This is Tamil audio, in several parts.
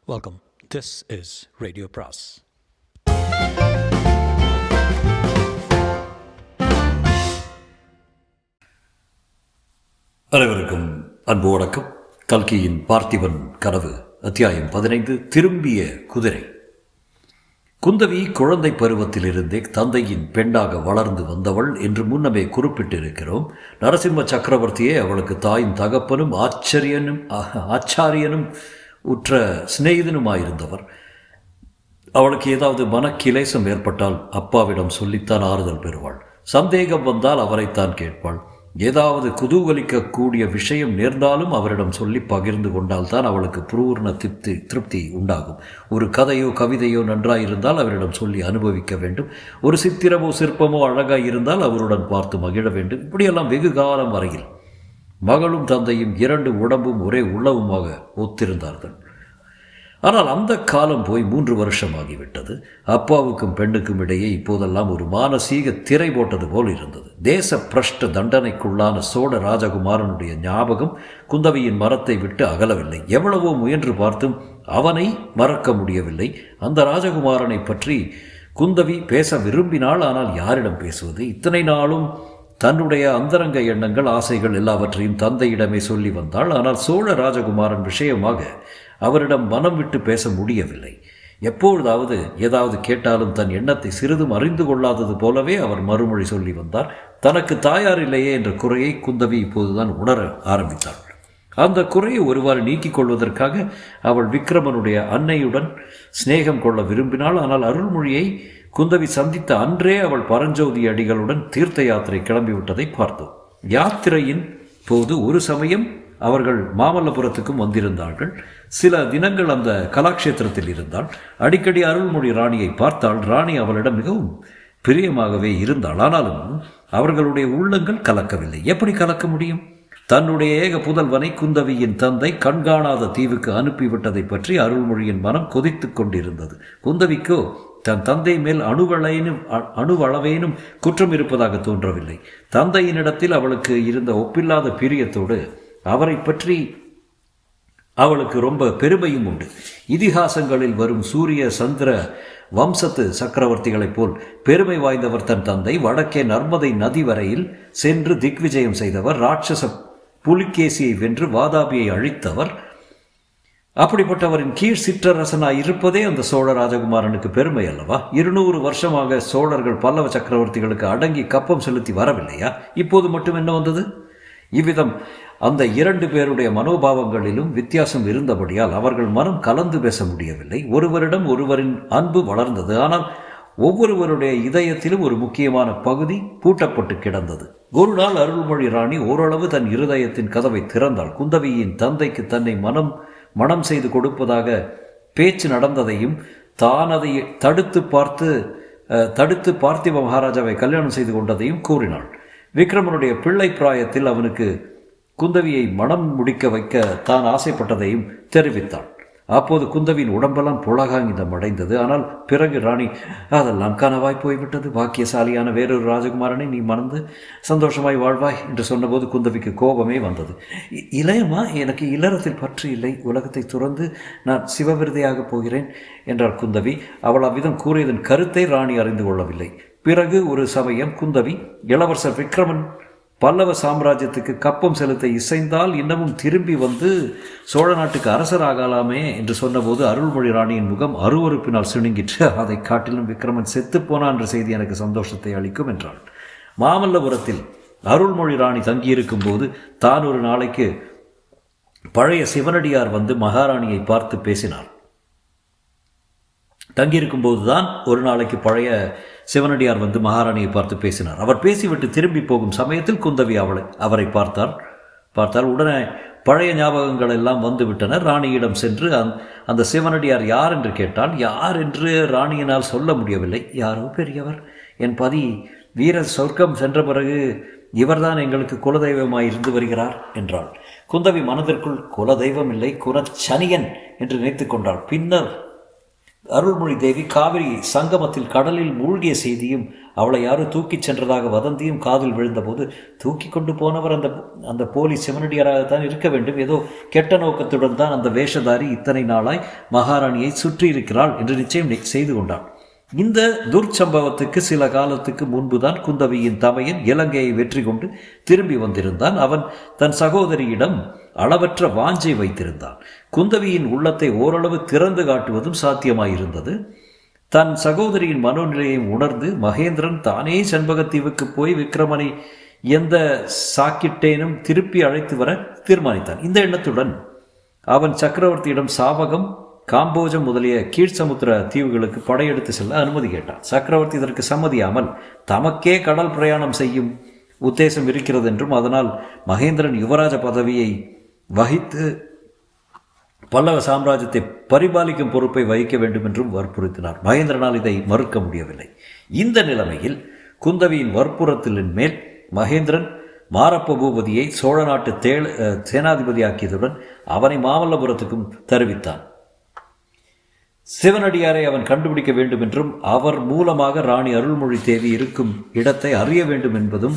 Welcome. This is Radio Pras. அனைவருக்கும் அன்பு வணக்கம். கல்கியின் பார்த்திபன் கனவு அத்தியாயம் 15. திரும்பிய குதிரை. குந்தவி குழந்தை பருவத்திலிருந்தே தந்தையின் பெண்ணாக வளர்ந்து வந்தவள் என்று முன்னமே குறிப்பிட்டிருக்கிறோம். நரசிம்ம சக்கரவர்த்தியே அவளுக்கு தாயும் தகப்பனும் ஆச்சாரியனும் உற்ற சிநேகிதனுமாயிருந்தவர். அவளுக்கு ஏதாவது மனக்கிலேசம் ஏற்பட்டால் அப்பாவிடம் சொல்லித்தான் ஆறுதல் பெறுவாள். சந்தேகம் வந்தால் அவரைத்தான் கேட்பாள். ஏதாவது குதூகலிக்கக்கூடிய விஷயம் நேர்ந்தாலும் அவரிடம் சொல்லி பகிர்ந்து கொண்டால்தான் அவளுக்கு பூர்ண திருப்தி உண்டாகும். ஒரு கதையோ கவிதையோ நன்றாயிருந்தால் அவரிடம் சொல்லி அனுபவிக்க வேண்டும். ஒரு சித்திரமோ சிற்பமோ அழகாய் இருந்தால் அவருடன் பார்த்து மகிழ வேண்டும். இப்படியெல்லாம் வெகு காலம் வரையில் மகளும் தந்தையும் இரண்டு உடம்பும் ஒரே உள்ளவுமாக ஒத்திருந்தார்கள். ஆனால் அந்த காலம் போய் 3 வருஷமாகிவிட்டது. அப்பாவுக்கும் பெண்ணுக்கும் இடையே இப்போதெல்லாம் ஒரு மானசீக திரை போட்டது போல் இருந்தது. தேச பிரஷ்ட தண்டனைக்குள்ளான சோழ ராஜகுமாரனுடைய ஞாபகம் குந்தவியின் மரத்தை விட்டு அகலவில்லை. எவ்வளவோ முயன்று பார்த்தும் அவனை மறக்க முடியவில்லை. அந்த ராஜகுமாரனை பற்றி குந்தவி பேச விரும்பினாள். ஆனால் யாரிடம் பேசுவது? இத்தனை நாளும் தன்னுடைய அந்தரங்க எண்ணங்கள், ஆசைகள் எல்லாவற்றையும் தந்தையிடமே சொல்லி வந்தாள். ஆனால் சோழ ராஜகுமாரன் விஷயமாக அவரிடம் மனம் விட்டு பேச முடியவில்லை. எப்பொழுதாவது ஏதாவது கேட்டாலும் தன் எண்ணத்தை சிறிதும் அறிந்து கொள்ளாதது போலவே அவர் மறுமொழி சொல்லி வந்தார். தனக்கு தாயார் இல்லையே என்ற குறையை குந்தவி இப்போதுதான் உணர ஆரம்பித்தாள். அந்த குறையை ஒருவாறு நீக்கிக் கொள்வதற்காக அவள் விக்ரமனுடைய அன்னையுடன் சிநேகம் கொள்ள விரும்பினாள். ஆனால் அருள்மொழியை குந்தவி சந்தித்த அன்றே அவள் பரஞ்சோதி அடிகளுடன் தீர்த்த யாத்திரை கிளம்பிவிட்டதை பார்த்தோம். யாத்திரையின் போது ஒரு சமயம் அவர்கள் மாமல்லபுரத்துக்கும் வந்திருந்தார்கள். சில தினங்கள் அந்த கலாக்ஷேத்திரத்தில் இருந்தாள். அடிக்கடி அருள்மொழி ராணியை பார்த்தாள். ராணி அவளிடம் மிகவும் பிரியமாகவே இருந்தாள். ஆனாலும் அவர்களுடைய உள்ளங்கள் கலக்கவில்லை. எப்படி கலக்க முடியும்? தன்னுடைய ஏக புதல்வனை குந்தவியின் தந்தை கண்காணாத தீவுக்கு அனுப்பிவிட்டதை பற்றி அருள்மொழியின் மனம் கொதித்து கொண்டிருந்தது. குந்தவிக்கோ தன் தந்தை மேல் அணுவளவேனும் குற்றம் இருப்பதாக தோன்றவில்லை. தந்தையினிடத்தில் அவளுக்கு இருந்த ஒப்பில்லாத பிரியத்தோடு அவரை பற்றி அவளுக்கு ரொம்ப பெருமையும் உண்டு. இதிகாசங்களில் வரும் சூரிய சந்திர வம்சத்து சக்கரவர்த்திகளைப் போல் பெருமை வாய்ந்தவர் தன் தந்தை. வடக்கே நர்மதை நதி வரையில் சென்று திக்விஜயம் செய்தவர். ராட்சச புலிகேசியை வென்று வாதாபியை அழித்தவர். அப்படிப்பட்டவரின் கீழ் சிற்றரசனாய் இருப்பதே அந்த சோழ ராஜகுமாரனுக்கு பெருமை அல்லவா? 200 வருஷமாக சோழர்கள் பல்லவ சக்கரவர்த்திகளுக்கு அடங்கி கப்பம் செலுத்தி வரவில்லையா? இப்போது மட்டும் என்ன வந்தது? இவ்விதம் அந்த 2 பேருடைய மனோபாவங்களிலும் வித்தியாசம் இருந்தபடியால் அவர்கள் மனம் கலந்து பேச முடியவில்லை. ஒருவரிடம் ஒருவரின் அன்பு வளர்ந்தது. ஆனால் ஒவ்வொருவருடைய இதயத்திலும் ஒரு முக்கியமான பகுதி பூட்டப்பட்டு கிடந்தது. ஒரு நாள் அருள்மொழி ராணி ஓரளவு தன் இருதயத்தின் கதவை திறந்தாள். குந்தவியின் தந்தைக்கு தன்னை மனம் செய்து கொடுப்பதாக பேச்சு நடந்ததையும் தான் அதை தடுத்து பார்த்திப மகாராஜாவை கல்யாணம் செய்து கொண்டதையும் கூறினாள். விக்ரமனுடைய பிள்ளை பிராயத்தில் அவனுக்கு குந்தவியை மனம் முடிக்க வைக்க தான் ஆசைப்பட்டதையும் தெரிவித்தாள். அப்போது குந்தவியின் உடம்பெல்லாம் புலகாங்கிதம் அடைந்தது. ஆனால் பிறகு ராணி, அதெல்லாம் கனவாய் போய்விட்டது. பாக்கியசாலியான வேறொரு ராஜகுமாரனை நீ மணந்து சந்தோஷமாய் வாழ்வாய் என்று சொன்னபோது குந்தவிக்கு கோபமே வந்தது. இளையமா, எனக்கு இல்லறத்தில் பற்று இல்லை. உலகத்தை துறந்து நான் சிவவிருதையாக போகிறேன் என்றாள் குந்தவி. அவள் அவ்விதம் கூறியதன் கருத்தை ராணி அறிந்து கொள்ளவில்லை. பிறகு ஒரு சமயம் குந்தவி இளவரசர் விக்ரமன் பல்லவ சாம்ராஜ்யத்துக்கு கப்பம் செலுத்த இசைந்தால் இன்னமும் திரும்பி வந்து சோழ நாட்டுக்கு அரசராகலாமே என்று சொன்னபோது அருள்மொழி ராணியின் முகம் அருவருப்பினால் சிணுங்கிற்று. அதை காட்டிலும் விக்ரமன் செத்துப்போனான் என்ற செய்தி எனக்கு சந்தோஷத்தை அளிக்கும் என்றாள். மாமல்லபுரத்தில் அருள்மொழி ராணி தங்கியிருக்கும் போது தான் ஒரு நாளைக்கு பழைய சிவனடியார் வந்து மகாராணியை பார்த்து பேசினார். தங்கியிருக்கும் போதுதான் ஒரு நாளைக்கு பழைய சிவனடியார் வந்து மகாராணியை பார்த்து பேசினார். அவர் பேசிவிட்டு திரும்பி போகும் சமயத்தில் குந்தவி அவரை பார்த்தால். உடனே பழைய ஞாபகங்கள் எல்லாம் வந்துவிட்டன. ராணியிடம் சென்று அந்த சிவனடியார் யார் என்று கேட்டால், யார் என்று ராணியினால் சொல்ல முடியவில்லை. யாரோ பெரியவர், என் பதி வீர சொர்க்கம் சென்ற பிறகு இவர்தான் எங்களுக்கு குலதெய்வமாய் இருந்து வருகிறார் என்றாள். குந்தவி மனதிற்குள் குலதெய்வம் இல்லை, குலச்சனியன் என்று நினைத்து கொண்டாள். பின்னர் அருள்மொழி தேவி காவிரி சங்கமத்தில் கடலில் மூழ்கிய செய்தியும் அவளை யாரும் தூக்கிச் சென்றதாக வதந்தியும் காதில் விழுந்தபோது தூக்கி கொண்டு போனவர் அந்த அந்த போலி சிவனடியாராகத்தான் இருக்க வேண்டும். ஏதோ கெட்ட நோக்கத்துடன் தான் அந்த வேஷதாரி இத்தனை நாளாய் மகாராணியை சுற்றியிருக்கிறாள் என்று நிச்சயம் செய்து கொண்டான். இந்த துர்ச்சம்பவத்துக்கு சில காலத்துக்கு முன்புதான் குந்தவியின் தமையன் இலங்கையை வெற்றி கொண்டு திரும்பி வந்திருந்தான். அவன் தன் சகோதரியிடம் அளவற்ற வாஞ்சை வைத்திருந்தான். குந்தவியின் உள்ளத்தை ஓரளவு திறந்து காட்டுவதும் சாத்தியமாயிருந்தது. தன் சகோதரியின் மனோநிலையை உணர்ந்து மகேந்திரன் தானே செண்பகத்தீவுக்கு போய் விக்ரமனை எந்த சாக்கிட்டேனும் திருப்பி அழைத்து வர தீர்மானித்தான். இந்த எண்ணத்துடன் அவன் சக்கரவர்த்தியிடம் சாவகம், காம்போஜம் முதலிய கீழ்சமுத்திர தீவுகளுக்கு படையெடுத்து செல்ல அனுமதி கேட்டான். சக்கரவர்த்தி இதற்கு சம்மதியாமல் தமக்கே கடல் பிரயாணம் செய்யும் உத்தேசம் இருக்கிறது என்றும் அதனால் மகேந்திரன் யுவராஜ பதவியை வகித்து பல்லவ சாம்ராஜ்யத்தை பரிபாலிக்கும் பொறுப்பை வகிக்க வேண்டும் என்றும் வற்புறுத்தினார். மகேந்திரனால் இதை மறுக்க முடியவில்லை. இந்த நிலைமையில் குந்தவியின் வற்புறுத்தலின் மேல் மகேந்திரன் மாரப்ப பூபதியை சோழ நாட்டு சேனாதிபதியாக்கியதுடன் அவனை மாமல்லபுரத்துக்கும் தெரிவித்தான். சிவனடியாரை அவன் கண்டுபிடிக்க வேண்டும் என்றும் அவர் மூலமாக ராணி அருள்மொழி தேவி இருக்கும் இடத்தை அறிய வேண்டும் என்பதும்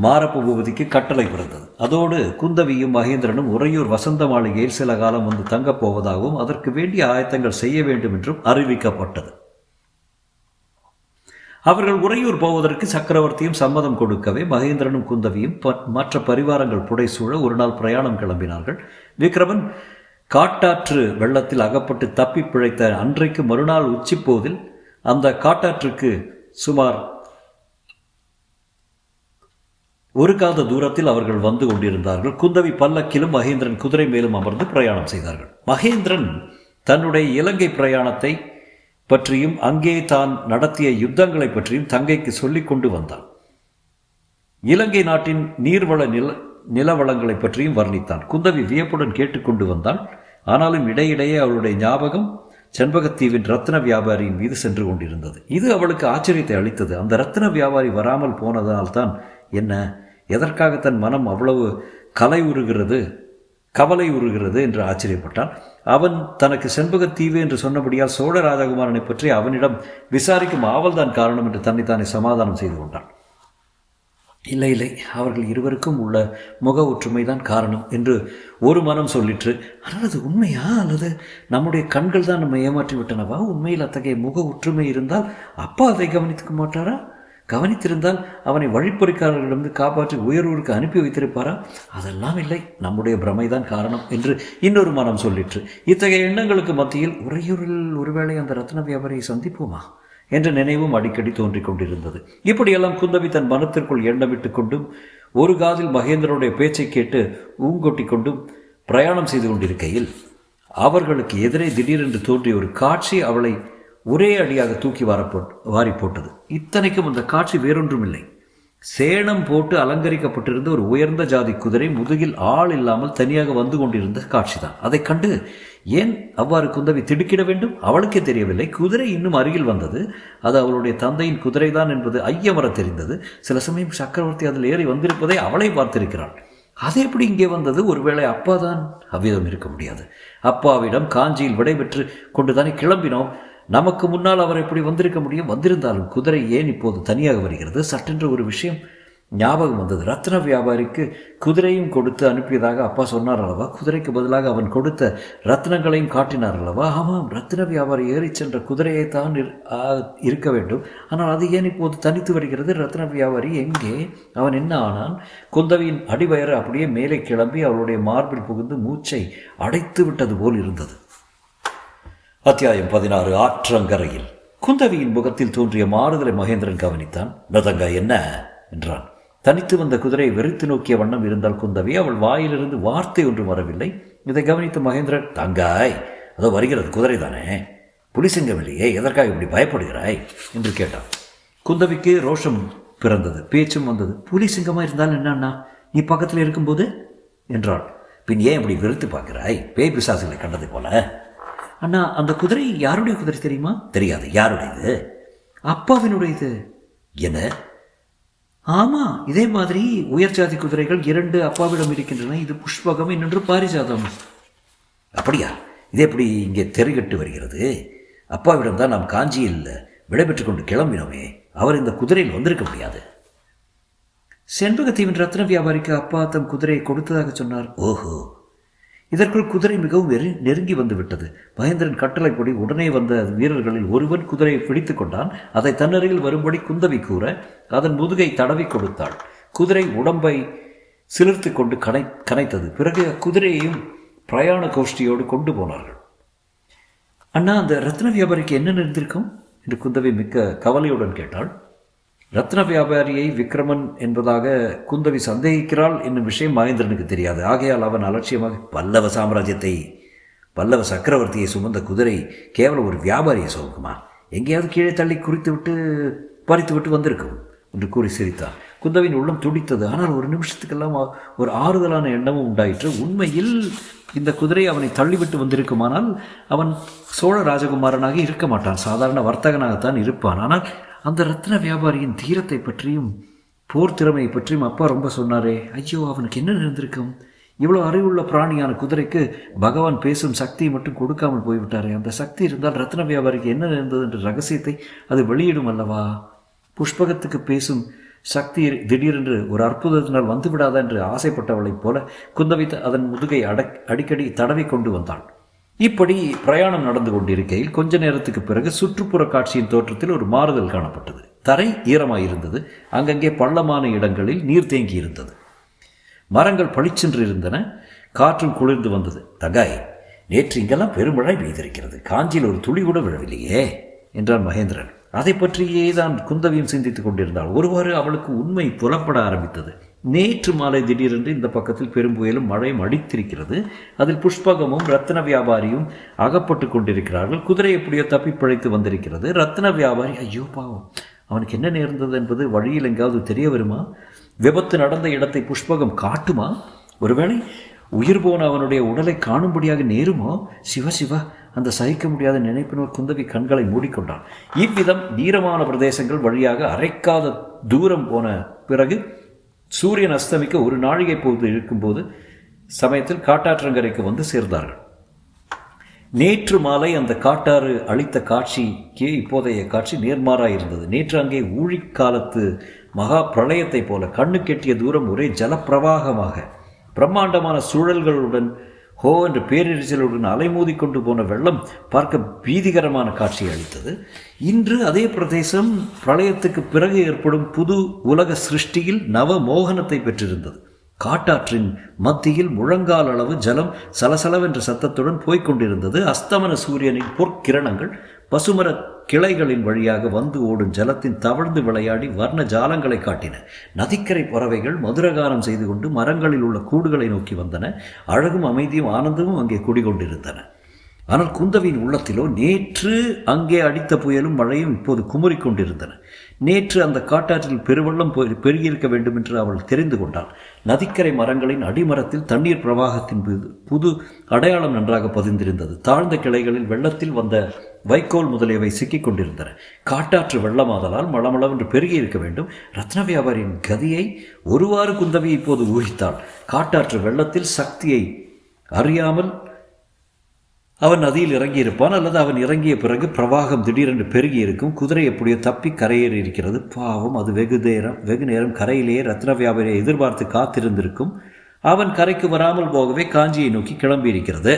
மாரப்ப பூபதிக்கு கட்டளை பிறந்தது. அதோடு குந்தவியும் மகேந்திரனும் உறையூர் வசந்த மாளிகையில் சில காலம் வந்து தங்கப் போவதாகவும் அதற்கு வேண்டிய ஆயத்தங்கள் செய்ய வேண்டும் என்றும் அறிவிக்கப்பட்டது. அவர்கள் உறையூர் போவதற்கு சக்கரவர்த்தியும் சம்மதம் கொடுக்கவே மகேந்திரனும் குந்தவியும் மற்ற பரிவாரங்கள் புடைசூழ ஒரு நாள் பிரயாணம் கிளம்பினார்கள். விக்ரமன் காட்டாற்று வெள்ளத்தில் அகப்பட்டு தப்பி பிழைத்த அன்றைக்கு மறுநாள் உச்சிப்போதில் அந்த காட்டாற்றுக்கு சுமார் ஒரு காத தூரத்தில் அவர்கள் வந்து கொண்டிருந்தார்கள். குந்தவி பல்லக்கிலும் மகேந்திரன் குதிரை மேலும் அமர்ந்து பிரயாணம் செய்தார்கள். மகேந்திரன் தன்னுடைய இலங்கை பிரயாணத்தை பற்றியும் அங்கே தான் நடத்திய யுத்தங்களை பற்றியும் தங்கைக்கு சொல்லிக் கொண்டு வந்தான். இலங்கை நாட்டின் நீர்வள நிலவளங்களை பற்றியும் வர்ணித்தான். குந்தவி வியப்புடன் கேட்டுக்கொண்டு வந்தாள். ஆனாலும் இடையிடையே அவளுடைய ஞாபகம் செண்பகத்தீவின் ரத்ன வியாபாரியின் மீது சென்று கொண்டிருந்தது. இது அவளுக்கு ஆச்சரியத்தை அளித்தது. அந்த ரத்ன வியாபாரி வராமல் போனதனால்தான் என்ன, எதற்காக தன் மனம் அவ்வளவு கவலை உறுகிறது என்று ஆச்சரியப்பட்டான். அவன் தனக்கு செண்பகத்தீவு என்று சொன்னபடியால் சோழ ராஜகுமாரனை பற்றி அவனிடம் விசாரிக்கும் ஆவல்தான் காரணம் என்று தன்னைத்தானே சமாதானம் செய்து கொண்டான். இல்லை இல்லை, அவர்கள் இருவருக்கும் உள்ள முக ஒற்றுமைதான் காரணம் என்று ஒரு மனம் சொல்லிற்று. ஆனால் அது உண்மையா அல்லது நம்முடைய கண்கள் தான் நம்ம ஏமாற்றி விட்டனவா? உண்மையில் அத்தகைய முக ஒற்றுமை இருந்தால் அப்பா அதை கவனித்துக்க மாட்டாரா? கவனித்திருந்தால் அவனை வழிப்பறிக்காரர்களிடந்து காப்பாற்றி உயர்வூருக்கு அனுப்பி வைத்திருப்பாரா? அதெல்லாம் இல்லை, நம்முடைய பிரமைதான் காரணம் என்று இன்னொரு மனம் சொல்லிற்று. இத்தகைய எண்ணங்களுக்கு மத்தியில் உறையூரில் ஒருவேளை அந்த ரத்ன வியாபாரியை சந்திப்போமா என்ற நினைவும் அடிக்கடி தோன்றிக் கொண்டிருந்தது. இப்படியெல்லாம் குந்தவி தன் மனத்திற்குள் எண்ணமிட்டுக் கொண்டும் ஒரு காதில் மகேந்திரனுடைய பேச்சை கேட்டு ஊங்கொட்டி கொண்டும் பிரயாணம் செய்து கொண்டிருக்கையில் எதிரே திடீரென்று தோன்றிய ஒரு காட்சி அவளை ஒரே அடியாக தூக்கி வாரி போட்டது. இத்தனைக்கும் அந்த காட்சி வேறொன்றும் இல்லை, சேணம் போட்டு அலங்கரிக்கப்பட்டிருந்த ஒரு உயர்ந்த ஜாதி குதிரை முதுகில் ஆள் இல்லாமல் தனியாக வந்து கொண்டிருந்த காட்சிதான். அதை கண்டு ஏன் அவ்வாறு குந்தவி திடுக்கிட வேண்டும்? அவளுக்கே தெரியவில்லை. குதிரை இன்னும் அருகில் வந்தது. அது அவளுடைய தந்தையின் குதிரைதான் என்பது ஐயமர தெரிந்தது. சில சமயம் சக்கரவர்த்தி அதில் ஏறி வந்திருப்பதை அவளை பார்த்திருக்கிறாள். அது எப்படி இங்கே வந்தது? ஒருவேளை அப்பா தான்? அவ்விதம் இருக்க முடியாது. அப்பாவிடம் காஞ்சியில் விடைபெற்று கொண்டுதானே கிளம்பினோம். நமக்கு முன்னால் அவர் எப்படி வந்திருக்க முடியும்? வந்திருந்தாலும் குதிரை ஏன் இப்போது தனியாக வருகிறது? சட்டென்று ஒரு விஷயம் ஞாபகம் வந்தது. ரத்ன வியாபாரிக்கு குதிரையும் கொடுத்து அனுப்பியதாக அப்பா சொன்னார் அல்லவா? குதிரைக்கு பதிலாக அவன் கொடுத்த ரத்னங்களையும் காட்டினார் அல்லவா? ஆமாம், ரத்ன வியாபாரி ஏறி சென்ற குதிரையை தான் இருக்க வேண்டும். ஆனால் அது ஏன் இப்போது தனித்து வருகிறது? ரத்ன வியாபாரி எங்கே? அவன் என்ன ஆனான்? குந்தவியின் அடிவயறு அப்படியே மேலே கிளம்பி அவளுடைய மார்பில் புகுந்து மூச்சை அடைத்து விட்டது போல் இருந்தது. அத்தியாயம் 16. ஆற்றங்கரையில். குந்தவியின் முகத்தில் தோன்றிய மாறுதலை மகேந்திரன் கவனித்தான். நதங்கா, என்ன என்றான். தனித்து வந்த குதிரையை வெறித்து நோக்கிய வண்ணம் இருந்தால் குந்தவி. அவள் வாயிலிருந்து வார்த்தை ஒன்றும் வரவில்லை. இதை கவனித்த மகேந்திரன், தங்காய், அதோ வருகிறது குதிரை தானே, புலிசிங்கம் இல்லையே, எதற்காக இப்படி பயப்படுகிறாய் என்று கேட்டான். குந்தவிக்கு ரோஷம் பிறந்தது, பேச்சும் வந்தது. புலிசிங்கமாக இருந்தால் என்னன்னா, நீ பக்கத்தில் இருக்கும்போது என்றாள். பின் ஏன் இப்படி வெறுத்து பார்க்கிறாய்? பேய் பிசாசுகளை கண்டதை போல. அண்ணா, அந்த குதிரை யாருடைய குதிரை தெரியுமா? தெரியாது. யாருடையது? அப்பாவினுடையது. என்ன? ஆமா, இதே மாதிரி உயர் ஜாதி குதிரைகள் 2 அப்பாவிடம் இருக்கின்றன. இது புஷ்பகம், இன்னொன்று பாரிஜாதம். அப்படியா? இது எப்படி இங்கே தெருகட்டு வருகிறது? அப்பாவிடம் தான் நாம் காஞ்சியில் விடைபெற்று கொண்டு கிளம்பினோமே. அவர் இந்த குதிரையில் வந்திருக்க முடியாது. செண்பகத்தீவின் ரத்ன வியாபாரிக்கு அப்பா தம் குதிரையை கொடுத்ததாக சொன்னார். ஓஹோ! இதற்குள் குதிரை மிகவும் நெருங்கி வந்து விட்டது. மகேந்திரன் கட்டளைப்படி உடனே வந்த வீரர்களில் ஒருவன் குதிரையை பிடித்து கொண்டான். அதை தன்னருகில் வரும்படி குந்தவி கூற அதன் முதுகை தடவி கொடுத்தாள். குதிரை உடம்பை சிலிர்த்து கொண்டு கனைத்தது. பிறகு குதிரையையும் பிரயாண கோஷ்டியோடு கொண்டு போனார்கள். அண்ணா, அந்த ரத்ன வியாபாரிக்கு என்ன நடந்திருக்கும் என்று குந்தவி மிக்க கவலையுடன் கேட்டாள். ரத்ன வியாபாரியை விக்ரமன் என்பதாக குந்தவி சந்தேகிக்கிறாள் என்னும் விஷயம் மகேந்திரனுக்கு தெரியாது. ஆகையால் அவன் அலட்சியமாக பல்லவ சக்கரவர்த்தியை சுமந்த குதிரை கேவலம் ஒரு வியாபாரியை சுமக்குமா? எங்கேயாவது கீழே தள்ளி பறித்து விட்டு வந்திருக்கும் என்று கூறி சிரித்தான். குந்தவின் உள்ளம் துடித்தது. ஆனால் ஒரு நிமிஷத்துக்கெல்லாம் ஒரு ஆறுதலான எண்ணமும் உண்டாயிற்று. உண்மையில் இந்த குதிரை அவனை தள்ளிவிட்டு வந்திருக்குமானால் அவன் சோழ ராஜகுமாரனாக இருக்க மாட்டான், சாதாரண வர்த்தகனாகத்தான் இருப்பான். ஆனால் அந்த ரத்ன வியாபாரியின் தீரத்தை பற்றியும் போர் திறமையை பற்றியும் அப்பா ரொம்ப சொன்னாரே. ஐயோ, அவனுக்கு என்ன நடந்திருக்கும்? இவ்வளோ அறிவுள்ள பிராணியான குதிரைக்கு பகவான் பேசும் சக்தியை மட்டும் கொடுக்காமல் போய்விட்டாரே. அந்த சக்தி இருந்தால் ரத்ன வியாபாரிக்கு என்ன நடந்தது என்ற ரகசியத்தை அது வெளியிடும் அல்லவா? புஷ்பகத்துக்கு பேசும் சக்தி திடீரென்று ஒரு அற்புதத்தினால் வந்துவிடாதா என்று ஆசைப்பட்டவளைப் போல குந்தவி அதன் முதுகை அடிக்கடி தடவி கொண்டு வந்தாள். இப்படி பிரயாணம் நடந்து கொண்டிருக்கையில் கொஞ்ச நேரத்துக்கு பிறகு சுற்றுப்புற காட்சியின் தோற்றத்தில் ஒரு மாறுதல் காணப்பட்டது. தரை ஈரமாயிருந்தது. அங்கங்கே பள்ளமான இடங்களில் நீர் தேங்கி இருந்தது. மரங்கள் பளிச்சென்று இருந்தன. காற்றும் குளிர்ந்து வந்தது. தகாய், நேற்று இங்கெல்லாம் பெருமழை பெய்திருக்கிறது. காஞ்சியில் ஒரு துளி கூட விழவில்லையே என்றான் மகேந்திரன். அதை பற்றியே தான் குந்தவியும் சிந்தித்துக் கொண்டிருந்தாள். ஒருவாறு அவளுக்கு உண்மை புலப்பட ஆரம்பித்தது. நேற்று மாலை திடீரென்று இந்த பக்கத்தில் பெரும்புயலும் மழையும் அடித்திருக்கிறது. அதில் புஷ்பகமும் ரத்ன வியாபாரியும் அகப்பட்டு கொண்டிருக்கிறார்கள். குதிரை எப்படியோ தப்பி பிழைத்து வந்திருக்கிறது. ரத்ன வியாபாரி, ஐயோ பாவம், அவனுக்கு என்ன நேர்ந்தது என்பது வழியில் எங்காவது தெரிய வருமா? விபத்து நடந்த இடத்தை புஷ்பகம் காட்டுமா? ஒருவேளை உயிர் போன அவனுடைய உடலை காணும்படியாக நேருமோ? சிவ அந்த சகிக்க முடியாத நினைப்பினால் குந்தவி கண்களை மூடிக்கொண்டான். இவ்விதம் ஈரமான பிரதேசங்கள் வழியாக அரைக்காத தூரம் போன பிறகு சூரியன் அஸ்தமிக்க ஒரு நாழிகை போது இருக்கும்போது சமயத்தில் காட்டாற்றங்கரைக்கு வந்து சேர்ந்தார்கள். நேற்று மாலை அந்த காட்டாறு அளித்த காட்சிக்கு இப்போதைய காட்சி நேர்மாறாயிருந்தது. நேற்று அங்கே ஊழிக்காலத்து மகா பிரளயத்தை போல கண்ணு கெட்டிய தூரம் ஒரே ஜலப்பிரவாகமாக பிரம்மாண்டமான சூழல்களுடன் ஹோ என்ற பேரிரிச்சலுடன் அலைமோதி கொண்டு போன வெள்ளம் பார்க்க பீதிகரமான காட்சியை அளித்தது. இன்று அதே பிரதேசம் பிரளயத்துக்கு பிறகு ஏற்படும் புது உலக சிருஷ்டியில் நவ மோகனத்தை பெற்றிருந்தது. காட்டாற்றின் மத்தியில் முழங்கால் அளவு ஜலம் சலசலவென்ற சத்தத்துடன் போய்கொண்டிருந்தது. அஸ்தமன சூரியனின் பொற்கிரணங்கள் பசுமர கிளைகளின் வழியாக வந்து ஓடும் ஜலத்தின் தவழ்ந்து விளையாடி வர்ண ஜாலங்களை காட்டின. நதிக்கரை பறவைகள் மதுரகானம் செய்து கொண்டு மரங்களில் உள்ள கூடுகளை நோக்கி வந்தன. அழகும் அமைதியும் ஆனந்தமும் அங்கே குடிகொண்டிருந்தன. ஆனால் குந்தவியின் உள்ளத்திலோ நேற்று அங்கே அடித்த புயலும் மழையும் இப்போது குமுறிக்கொண்டிருந்தன. நேற்று அந்த காட்டாற்றில் பெருவெள்ளம் பெருகியிருக்க வேண்டும் என்று அவள் தெரிந்து கொண்டாள். நதிக்கரை மரங்களின் அடிமரத்தில் தண்ணீர் பிரவாகத்தின் புது அடையாளம் நன்றாக பதிந்திருந்தது. தாழ்ந்த கிளைகளில் வெள்ளத்தில் வந்த வைக்கோல் முதலியவை சிக்கிக் கொண்டிருந்தன. காட்டாற்று வெள்ளமாதலால் மளமளவென்று பெருகியிருக்க வேண்டும். ரத்ன வியாபாரியின் கதியை ஒருவாறு குந்தவி இப்போது ஊகித்தாள். காட்டாற்று வெள்ளத்தில் சக்தியை அறியாமல் அவன் நதியில் இறங்கியிருப்பான், அல்லது அவன் இறங்கிய பிறகு பிரவாகம் திடீரென்று பெருகி இருக்கும். குதிரை எப்படியோ தப்பி கரையேறி இருக்கிறது. பாவம், அது வெகு நேரம் கரையிலேயே ரத்ன வியாபாரியை எதிர்பார்த்து காத்திருந்திருக்கும். அவன் கரைக்கு வராமல் போகவே காஞ்சியை நோக்கி கிளம்பியிருக்கிறது.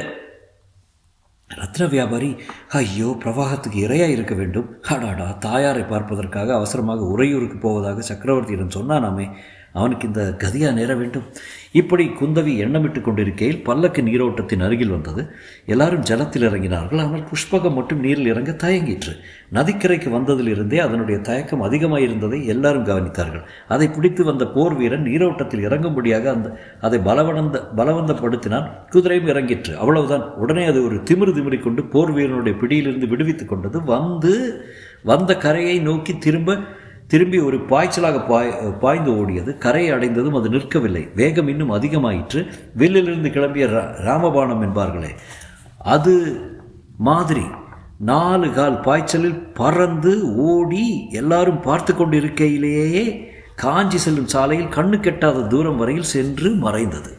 ரத்ன வியாபாரி, ஐயோ, பிரவாகத்துக்கு இரையாக இருக்க வேண்டும். அடாடா, தாயாரை பார்ப்பதற்காக அவசரமாக உறையூருக்கு போவதாக சக்கரவர்த்தியிடம் சொன்னானாமே, அவனுக்கு இந்த கதியா நேர வேண்டும். இப்படி குந்தவி எண்ணமிட்டு கொண்டிருக்கையில் பல்லக்கு நீரோட்டத்தின் அருகில் வந்தது. எல்லாரும் ஜலத்தில் இறங்கினார்கள். ஆனால் புஷ்பகம் மட்டும் நீரில் இறங்க தயங்கிற்று. நதிக்கரைக்கு வந்ததிலிருந்தே அதனுடைய தயக்கம் அதிகமாயிருந்ததை எல்லாரும் கவனித்தார்கள். அதை பிடித்து வந்த போர் வீரன் நீரோட்டத்தில் இறங்கும்படியாக அதை பலவந்தப்படுத்தினான். குதிரையும் இறங்கிற்று. அவ்வளவுதான். உடனே அது ஒரு திமிரி கொண்டு போர் வீரனுடைய பிடியிலிருந்து விடுவித்து கொண்டது. வந்த கரையை நோக்கி திரும்பி ஒரு பாய்ச்சலாக பாய்ந்து ஓடியது. கரையை அடைந்ததும் அது நிற்கவில்லை. வேகம் இன்னும் அதிகமாயிற்று. வில்லிலிருந்து கிளம்பிய ராமபாணம் என்பார்களே, அது மாதிரி 4 கால் பாய்ச்சலில் பறந்து ஓடி எல்லாரும் பார்த்து கொண்டிருக்கையிலேயே காஞ்சி செல்லும் சாலையில் கண்ணு கெட்டாத தூரம் வரையில் சென்று மறைந்தது.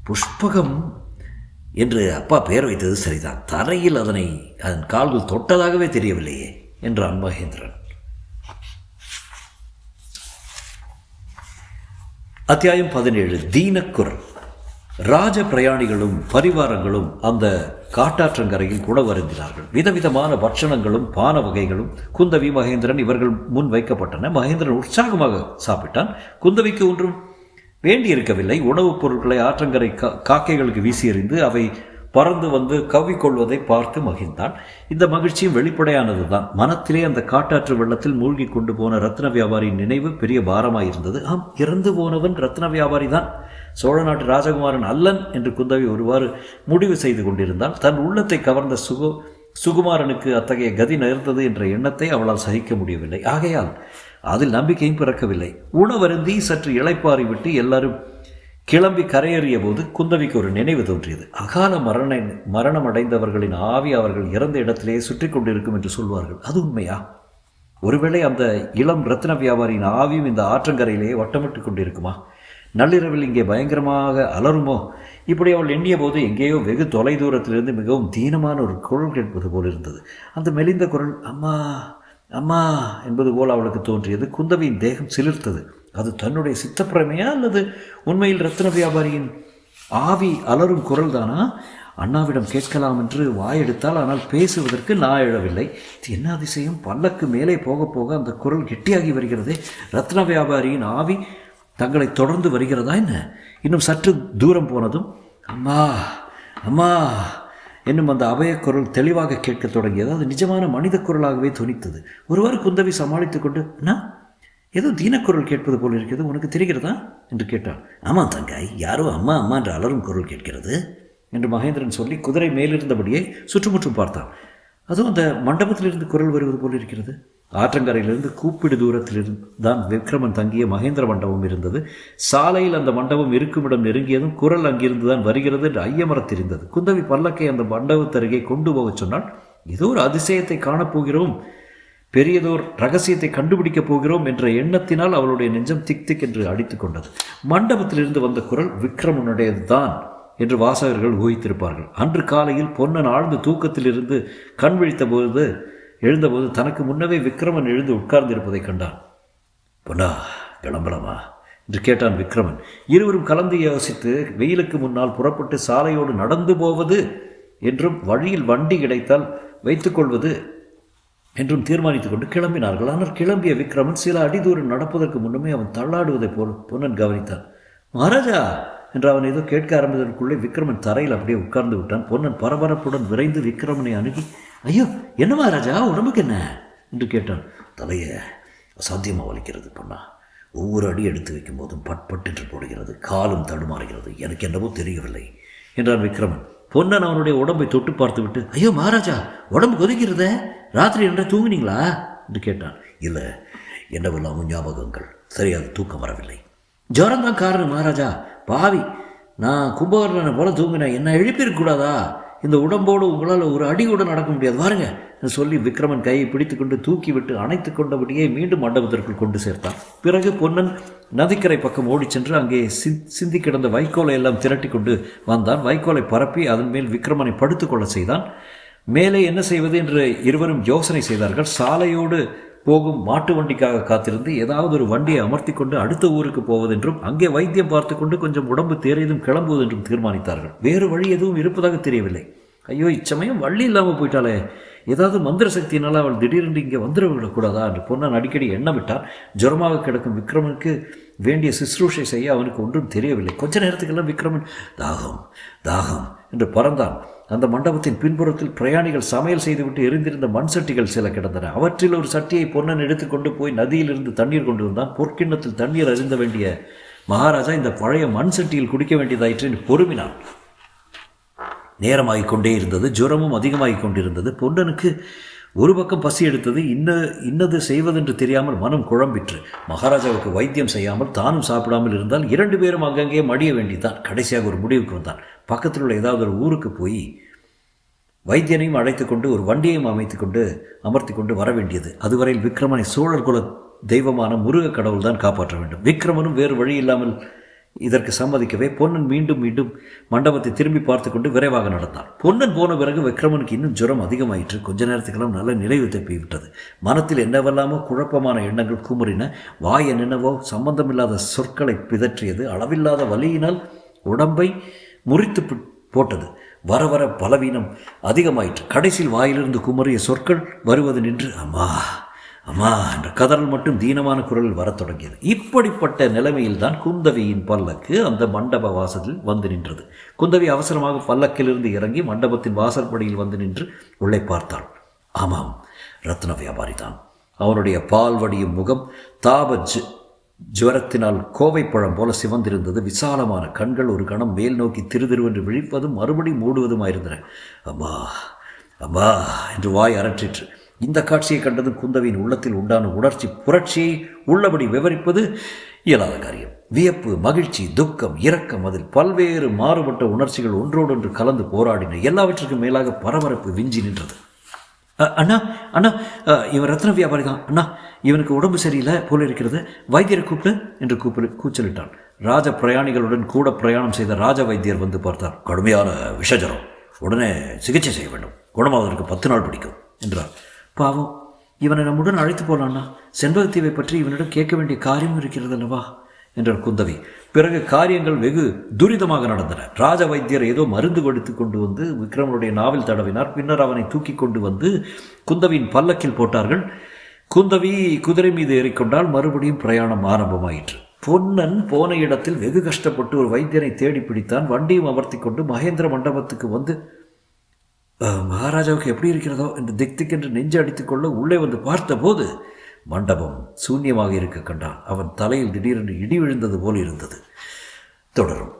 புஷ்பகம் என்று அப்பா பெயர் வைத்தது சரிதான். தரையில் அதன் கால்கள் தொட்டதாகவே தெரியவில்லையே என்றான் மகேந்திரன். அத்தியாயம் 17. தீனக்குரல். ராஜ பிரயாணிகளும் பரிவாரங்களும் அந்த காட்டாற்றங்கரையில் உணவருந்தினார்கள். விதவிதமான பட்சணங்களும் பான வகைகளும் குந்தவி, மகேந்திரன் இவர்கள் முன் வைக்கப்பட்டன. மகேந்திரன் உற்சாகமாக சாப்பிட்டான். குந்தவிக்கு ஒன்றும் வேண்டியிருக்கவில்லை. உணவுப் பொருட்களை ஆற்றங்கரை காக்கைகளுக்கு வீசி எறிந்து அவை பறந்து வந்து கவ்விக்கொள்வதை பார்த்து மகிழ்ந்தான். இந்த மகிழ்ச்சியும் வெளிப்படையானது தான். மனத்திலே அந்த காட்டாற்று வெள்ளத்தில் மூழ்கி கொண்டு போன ரத்ன வியாபாரியின் நினைவு பெரிய பாரமாயிருந்தது. ஆம், இறந்து போனவன் ரத்ன வியாபாரி தான், சோழ நாட்டு ராஜகுமாரன் அல்லன் என்று குந்தவி ஒருவாறு முடிவு செய்து கொண்டிருந்தால், தன் உள்ளத்தை கவர்ந்த சுகுமாரனுக்கு அத்தகைய கதி நேர்ந்தது என்ற எண்ணத்தை அவளால் சகிக்க முடியவில்லை. ஆகையால் அதில் நம்பிக்கையும் பிறக்கவில்லை. உணவருந்தி சற்று இளைப்பாறி விட்டு எல்லாரும் கிளம்பி கரையேறிய போது குந்தவிக்கு ஒரு நினைவு தோன்றியது. அகால மரணம் அடைந்தவர்களின் ஆவி அவர்கள் இறந்த இடத்திலேயே சுற்றி கொண்டிருக்கும் என்று சொல்வார்கள். அது உண்மையா? ஒருவேளை அந்த இளம் ரத்ன வியாபாரியின் ஆவியும் இந்த ஆற்றங்கரையிலேயே வட்டமிட்டு கொண்டிருக்குமா? நள்ளிரவில் இங்கே பயங்கரமாக அலருமோ? இப்படி அவள் எண்ணிய போது எங்கேயோ வெகு தொலை தூரத்திலிருந்து மிகவும் தீனமான ஒரு குரல் கேட்பது போல் இருந்தது. அந்த மெலிந்த குரல் அம்மா அம்மா என்பது போல் அவளுக்கு தோன்றியது. குந்தவியின் தேகம் சிலிர்த்தது. அது தன்னுடைய சித்தப்பிரமையா அல்லது உண்மையில் ரத்ன வியாபாரியின் ஆவி அலரும் குரல் தானா? அண்ணாவிடம் கேட்கலாம் என்று வாயெடுத்தால், ஆனால் பேசுவதற்கு நான் எழவில்லை. இது என்ன அதிசயம்! பல்லக்கு மேலே போக போக அந்த குரல் கெட்டியாகி வருகிறதே. ரத்ன வியாபாரியின் ஆவி தங்களை தொடர்ந்து வருகிறதா என்ன? இன்னும் சற்று தூரம் போனதும் அம்மா அம்மா என்னும் அந்த அபயக்குரல் தெளிவாக கேட்கத் தொடங்கியது. அது நிஜமான மனித குரலாகவே தொனித்தது. ஒருவாறு குந்தவி சமாளித்துக் கொண்டு, அண்ணா, ஏதோ தீனக்குரல் கேட்பது போல் இருக்கிறது, உனக்கு தெரிகிறதா என்று கேட்டான். ஆமாம் தங்காய், யாரோ அம்மா அம்மா என்று அலரும் குரல் கேட்கிறது என்று மகேந்திரன் சொல்லி குதிரை மேலிருந்தபடியே சுற்றுமுற்றும் பார்த்தான். அதுவும் அந்த மண்டபத்திலிருந்து குரல் வருவது போல் இருக்கிறது. ஆற்றங்கரையிலிருந்து கூப்பிடு தூரத்திலிருந்து தான் விக்ரமன் தங்கிய மகேந்திர மண்டபம் இருந்தது. சாலையில் அந்த மண்டபம் இருக்குமிடம் நெருங்கியதும் குரல் அங்கிருந்து தான் வருகிறது என்று ஐயமரத் தெரிந்தது. குந்தவி பல்லக்கை அந்த மண்டபத்தருகே கொண்டு போகச் சொன்னால், ஏதோ ஒரு அதிசயத்தை காணப்போகிறோம், பெரியதோர் ரகசியத்தை கண்டுபிடிக்கப் போகிறோம் என்ற எண்ணத்தினால் அவளுடைய நெஞ்சம் திக் திக் என்று அடித்து கொண்டது. மண்டபத்திலிருந்து வந்த குரல் விக்ரமனுடையது தான் என்று வாசகர்கள் ஊகித்திருப்பார்கள். அன்று காலையில் பொன்னன் ஆழ்ந்த தூக்கத்திலிருந்து கண் விழித்த எழுந்தபோது தனக்கு முன்னவே விக்ரமன் எழுந்து உட்கார்ந்திருப்பதை கண்டான். பொன்னா, கிளம்பலாமா என்று கேட்டான் விக்ரமன். இருவரும் கலந்து யோசித்து வெயிலுக்கு முன்னால் புறப்பட்டு சாலையோடு நடந்து போவது என்றும் வழியில் வண்டி கிடைத்தால் வைத்துக்கொள்வது என்றும் தீர்மானித்துக் கொண்டு கிளம்பினார்கள். ஆனால் கிளம்பிய விக்ரமன் சில அடி தூரம் நடப்பதற்கு முன்னமே அவன் தள்ளாடுவதை போல் பொன்னன் கவனித்தான். மகாராஜா என்று அவன் ஏதோ கேட்க ஆரம்பித்ததற்குள்ளே விக்ரமன் தரையில் அப்படியே உட்கார்ந்து விட்டான். பொன்னன் பரபரப்புடன் விரைந்து விக்ரமனை அணுகி, ஐயோ, என்ன மகாராஜா, உடம்புக்கு என்ன என்று கேட்டான். தலையை அசாத்தியமாக வலிக்கிறது பொன்னா. ஒவ்வொரு அடி எடுத்து வைக்கும் போதும் பட் என்று போடுகிறது, காலும் தடுமாறுகிறது, எனக்கு என்னவோ தெரியவில்லை என்றான் விக்ரமன். பொன்னன் அவனுடைய உடம்பை தொட்டு பார்த்து விட்டு, ஐயோ மகாராஜா, உடம்பு கொதிக்கிறதே, ராத்திரி என்ற தூங்கினீங்களா என்று கேட்டான். இல்லை, என்னவெல்லாமும் ஞாபகங்கள், சரியாக தூக்கம் வரவில்லை. ஜுரம்தான் காரணம் மகாராஜா. பாவி, நான் கும்பகர்ணனை போல தூங்கினேன், என்ன எழுப்பியிருக்கக்கூடாதா? இந்த உடம்போடு உங்களால் ஒரு அடி கூட நடக்க முடியாது, வாருங்க என்று சொல்லி விக்ரமன் கையை பிடித்து கொண்டு தூக்கிவிட்டு அணைத்து கொண்டபடியே மீண்டும் மண்டபத்திற்குள் கொண்டு சேர்த்தான். பிறகு பொன்னன் நதிக்கரை பக்கம் ஓடிச் சென்று அங்கே சிந்தி கிடந்த வைக்கோலை எல்லாம் திரட்டி கொண்டு வந்தான். வைக்கோலை பரப்பி அதன் மேல் விக்ரமனை படுத்துக்கொள்ள செய்தான். மேலே என்ன செய்வது என்று இருவரும் யோசனை செய்தார்கள். சாலையோடு போகும் மாட்டு வண்டிக்காக காத்திருந்து ஏதாவது ஒரு வண்டியை அமர்த்தி கொண்டு அடுத்த ஊருக்கு போவதென்றும் அங்கே வைத்தியம் பார்த்து கொண்டு கொஞ்சம் உடம்பு தேறியதும் கிளம்புவதென்றும் தீர்மானித்தார்கள். வேறு வழி எதுவும் இருப்பதாக தெரியவில்லை. ஐயோ, இச்சமயம் வள்ளி இல்லாமல் போயிட்டாலே, ஏதாவது மந்திர சக்தியினால் அவள் திடீரென்று இங்கே வந்துட விடக்கூடாதா என்று பொன்னன் அடிக்கடி எண்ணமிட்டான். ஜுரமாக கிடக்கும் விக்ரமனுக்கு வேண்டிய சிசுரூஷை செய்ய அவனுக்கு ஒன்றும் தெரியவில்லை. கொஞ்ச நேரத்துக்கெல்லாம் விக்ரமன் தாகம் தாகம் என்று பறந்தான். அந்த மண்டபத்தின் பின்புறத்தில் பிரயாணிகள் சமையல் செய்துவிட்டு எரிந்திருந்த மண் சட்டிகள் சில கிடந்தன. அவற்றில் ஒரு சட்டியை பொன்னன் எடுத்துக்கொண்டு போய் நதியிலிருந்து தண்ணீர் கொண்டு வந்தான். பொற்கிண்ணத்தில் தண்ணீர் அருந்த வேண்டிய மகாராஜா இந்த பழைய மண் சட்டியில் குடிக்க வேண்டியதாயிற்று என்று பொறுமினான். நேரமாகிக் கொண்டே இருந்தது. ஜுரமும் அதிகமாகிக் கொண்டிருந்தது. பொன்னனுக்கு ஒரு பக்கம் பசி எடுத்தது. இன்னது செய்வதென்று தெரியாமல் மனம் குழம்பிற்று. மகாராஜாவுக்கு வைத்தியம் செய்யாமல் தானும் சாப்பிடாமல் இருந்தால் இரண்டு பேரும் அங்கங்கே மடிய வேண்டித்தான். கடைசியாக ஒரு முடிவுக்கு வந்தான். பக்கத்தில் உள்ள ஏதாவது ஒரு ஊருக்கு போய் வைத்தியனையும் அழைத்து கொண்டு ஒரு வண்டியையும் அமர்த்தி கொண்டு வர வேண்டியது. அதுவரையில் விக்ரமனை சோழர் குல தெய்வமான முருக கடவுள் தான் காப்பாற்ற வேண்டும். விக்ரமனும் வேறு வழி இல்லாமல் இதற்கு சம்மதிக்கவே பொன்னன் மீண்டும் மீண்டும் மண்டபத்தை திரும்பி பார்த்து கொண்டு விரைவாக நடந்தான். பொன்னன் போன பிறகு விக்ரமனுக்கு இன்னும் ஜுரம் அதிகமாயிற்று. கொஞ்ச நேரத்துக்கெல்லாம் நல்ல நினைவு தப்பிவிட்டது. மனத்தில் என்னவெல்லாமோ குழப்பமான எண்ணங்கள் குமுறின. வாய் என்னென்னவோ சம்பந்தமில்லாத சொற்களை பிதற்றியது. அளவில்லாத வலியினால் உடம்பை முறித்து போட்டது. வர வர பலவீனம் அதிகமாயிற்று. கடைசியில் வாயிலிருந்து குமறிய சொற்கள் வருவது நின்று அம்மா அம்மா என்ற கதறல் மட்டும் தீனமான குரலில் வரத் தொடங்கியது. இப்படிப்பட்ட நிலைமையில்தான் குந்தவியின் பல்லக்கு அந்த மண்டப வாசலில் வந்து நின்றது. குந்தவி அவசரமாக பல்லக்கிலிருந்து இறங்கி மண்டபத்தின் வாசற்படியில் வந்து நின்று உள்ளே பார்த்தாள். ஆமாம், ரத்ன வியாபாரி தான். அவனுடைய பால் வடியும் முகம் தாப ஜுவரத்தினால் கோவைப்பழம் போல சிவந்திருந்தது. விசாலமான கண்கள் ஒரு கணம் மேல் நோக்கி திருதிருவென்று விழிப்பதும் மறுபடி மூடுவதுமாயிருந்தன. அம்மா அம்மா என்று வாய் அரற்றிற்று. இந்த காட்சியை கண்டதும் குந்தவியின் உள்ளத்தில் உண்டான உணர்ச்சி புரட்சியை உள்ளபடி விவரிப்பது இயலாத காரியம். வியப்பு, மகிழ்ச்சி, துக்கம், இரக்கம், அதில் பல்வேறு மாறுபட்ட உணர்ச்சிகள் ஒன்றோடொன்று கலந்து போராடின. எல்லாவற்றுக்கும் மேலாக பரபரப்பு விஞ்சி நின்றது. அண்ணா அண்ணா, இவன் ரத்ன வியாபாரி தான் அண்ணா. இவனுக்கு உடம்பு சரியில்லை போல இருக்கிறது. வைத்தியரை கூப்பிடு என்று கூச்சலிட்டான். ராஜ பிரயாணிகளுடன் கூட பிரயாணம் செய்த ராஜ வைத்தியர் வந்து பார்த்தார். கடுமையான விஷஜரம், உடனே சிகிச்சை செய்ய வேண்டும், குணமாவதற்கு 10 நாள் பிடிக்கும் என்றார். பாவம், இவனை நம்முடன் அழைத்து போலான்னா. செண்பகத்தீவை பற்றி இவனிடம் கேட்க வேண்டிய காரியம் இருக்கிறது அல்லவா என்றார் குந்தவி. பிறகு காரியங்கள் வெகு துரிதமாக நடந்தன. ராஜ வைத்தியர் ஏதோ மருந்து கொடுத்து கொண்டு வந்து விக்ரமனுடைய நாவில் தடவினார். பின்னர் அவனை தூக்கி கொண்டு வந்து குந்தவியின் பல்லக்கில் போட்டார்கள். குந்தவி குதிரை மீது ஏறிக்கொண்டால் மறுபடியும் பிரயாணம் ஆரம்பமாயிற்று. பொன்னன் போன இடத்தில் வெகு கஷ்டப்பட்டு ஒரு வைத்தியனை தேடி பிடித்தான். வண்டியும் அமர்த்தி கொண்டு மகேந்திர மண்டபத்துக்கு வந்து மகாராஜாவுக்கு எப்படி இருக்கிறதோ என்று திக்திக்கென்று நெஞ்சு அடித்துக்கொள்ள உள்ளே வந்து பார்த்தபோது மண்டபம் சூன்யமாக இருக்க கண்டான். அவன் தலையில் திடீரென்று இடி விழுந்தது போல் இருந்தது. தொடரும்.